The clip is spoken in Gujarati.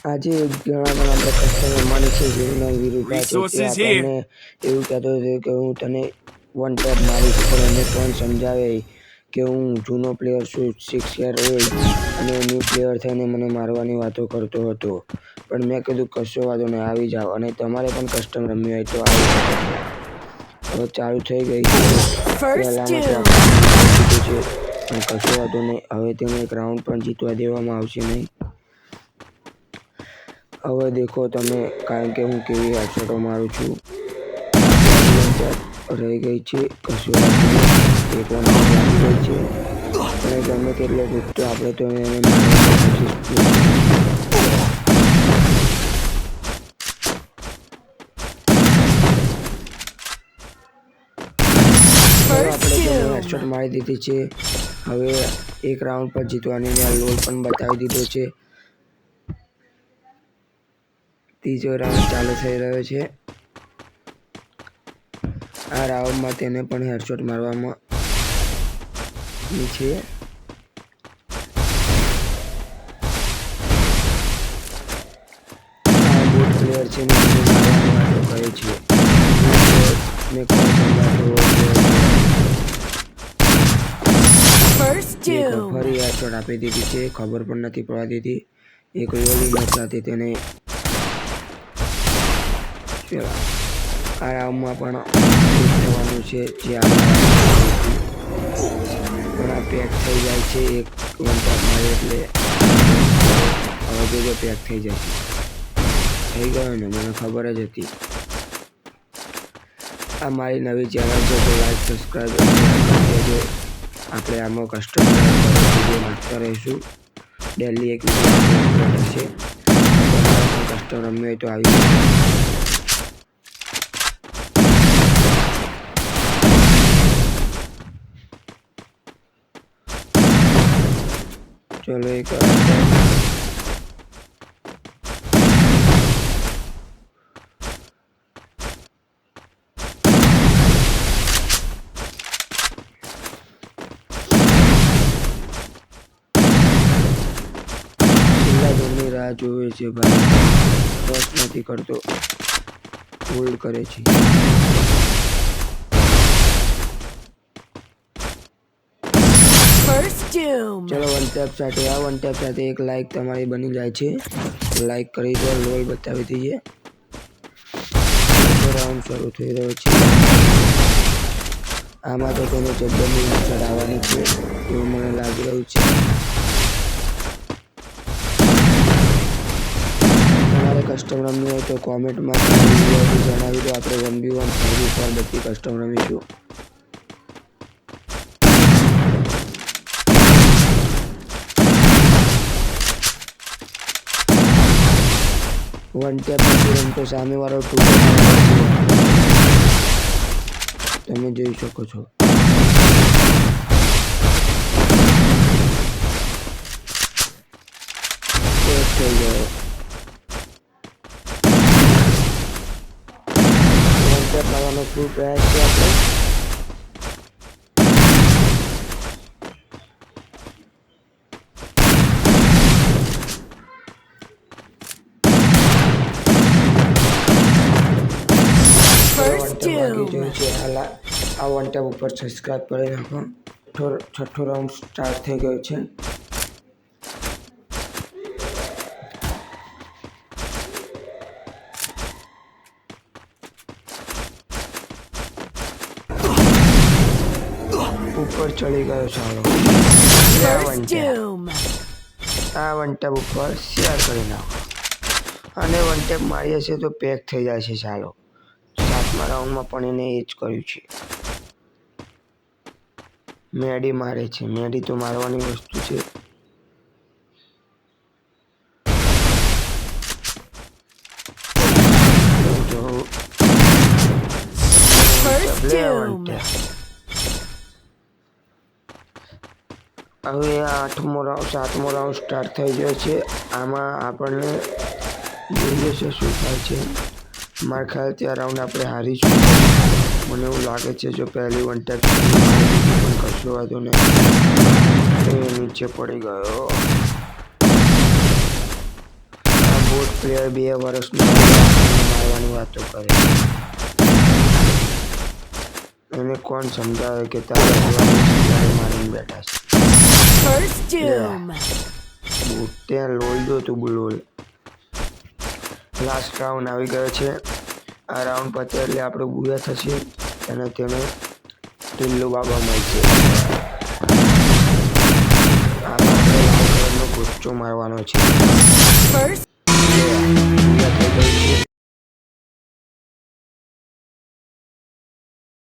આજે ઘણા બધા કસ્ટમર માને છે જેના વિરુદ્ધ છે તે આપણને એવું કહેતો હતો કે હું તને વન ટેપ મારીશ, પણ એને પણ સમજાવે કે હું જૂનો પ્લેયર છું, 6 યર ઓલ્ડ, અને ન્યૂ પ્લેયર થઈને મને મારવાની વાતો કરતો હતો. પણ મેં કીધું કશો વાંધો નહીં, આવી જાઓ, અને તમારે પણ કસ્ટમ રમવી હોય તો આવી શકો છો. હવે ચાલુ થઈ ગઈ છે. પહેલામાં તો આપણે જીત્યું છે, પણ કશો વાંધો નહીં, હવે તેને એક રાઉન્ડ પણ જીતવા દેવામાં આવશે નહીં. હવે દેખો તમે, કારણ કે હું કેવી હેડશોટો મારું છું. રહી ગઈ છે, કશું એક વન લાગી ગઈ છે, અને ગમે તેટલો ગુસ્સો આપણે તો એને મારવાની કોશિશ હેડશોટ મારી દીધી છે. હવે એક રાઉન્ડ પર જીતવાની લોલ પણ બતાવી દીધો છે. ત્રીજો રાઉન્ડ ચાલુ થઈ રહ્યો છે. આ રાઉન્ડમાં તેને પણ હેડશોટ મારવામાં છે. ગુડ પ્લેયર છે, મારવાની વાતો કરે છે. ફરી હેડશોટ આપી દીધી છે, ખબર પણ નથી પડવા દીધી. એક રોલી મેચ સાથે તેને આ રાઉન્ડમાં પણ થવાનું છે, જે પણ આ પેક થઈ જાય છે. એક વન ટેપ મારે એટલે હવે જો પેક થઈ જાય છે. થઈ ગયો ને, મને ખબર જ હતી. આ મારી નવી ચેનલ છે, તો લાઈક સબસ્ક્રાઈબ કરજો. આપણે આમાં કસ્ટમર વિડીયો નાખતા રહીશું. ડેલી એક વિડીયો છે. કસ્ટમ રમ્યું હોય તો આવી ચલો એક રાહ જોવે છે ભાઈ, બસ નથી કરતો, હોલ્ડ કરે છે. ચલો વન ટેપ સાથે, આ વન ટેપ સાથે એક લાઈક તમારી બની જાય છે. લાઈક કરી દો, લોલ બતાવી દઈએ. રાઉન્ડ શરૂ થઈ રહ્યો છે. આમાં તો તેને જબ્બરની ચડાવવાની છે એવું મને લાગી રહ્યું છે. કસ્ટમ રમવી હોય તો કોમેન્ટમાં જણાવી દો. આપણે 1v1 સર્વિસ પર બધી કસ્ટમ રમીશું. વન ટેપ નથી રમતો સામેવાળો તમે જોઈ શકો છો. થઈ ગયો. લાવવાનો ખૂબ પ્રયાસ છે આપણે. આ વન ટેપ ઉપર સબસ્ક્રાઇબ કરી નાખો. છઠ્ઠો રાઉન્ડ સ્ટાર્ટ થઈ ગયો છે. ઉપર ચડી ગયો ચાલો. આ વન ટેપ ઉપર શેર કરી નાખો, અને વન ટેપ મારીએ છીએ તો પેક થઈ જાય છે. ચાલો, 7મા રાઉન્ડમાં પણ એને એ જ કર્યું છે. મેડી મારે છે, મેડી તો મારવાની વસ્તુ છે. હવે 7મો રાઉન્ડ સ્ટાર્ટ થઈ ગયો છે. આમાં આપણને જોઈએ છે શું થાય છે. મારા ખ્યાલથી આ રાઉન્ડ આપણે હારીશું, મને એવું લાગે છે. જો પહેલી વન ટેપ પણ કશો વાંધો નહીં, એ નીચે પડી ગયો. એક પ્લેયર 2 વર્ષનો મારવાની વાતો કરે. એને કોણ સમજાવે કે તારે મારીને બેઠા છે. First doom. ત્યાં લોલ દો તું બોલ. લાસ્ટ રાઉન્ડ આવી ગયો છે. આ રાઉન્ડ પતે એટલે આપણે બુયા થશે અને તેને ટીલ્લુ બાબા મળશે. આપણે લાલ કલરનો ગુચ્ચો મારવાનો છે. First બુયા થઈ ગઈ છે.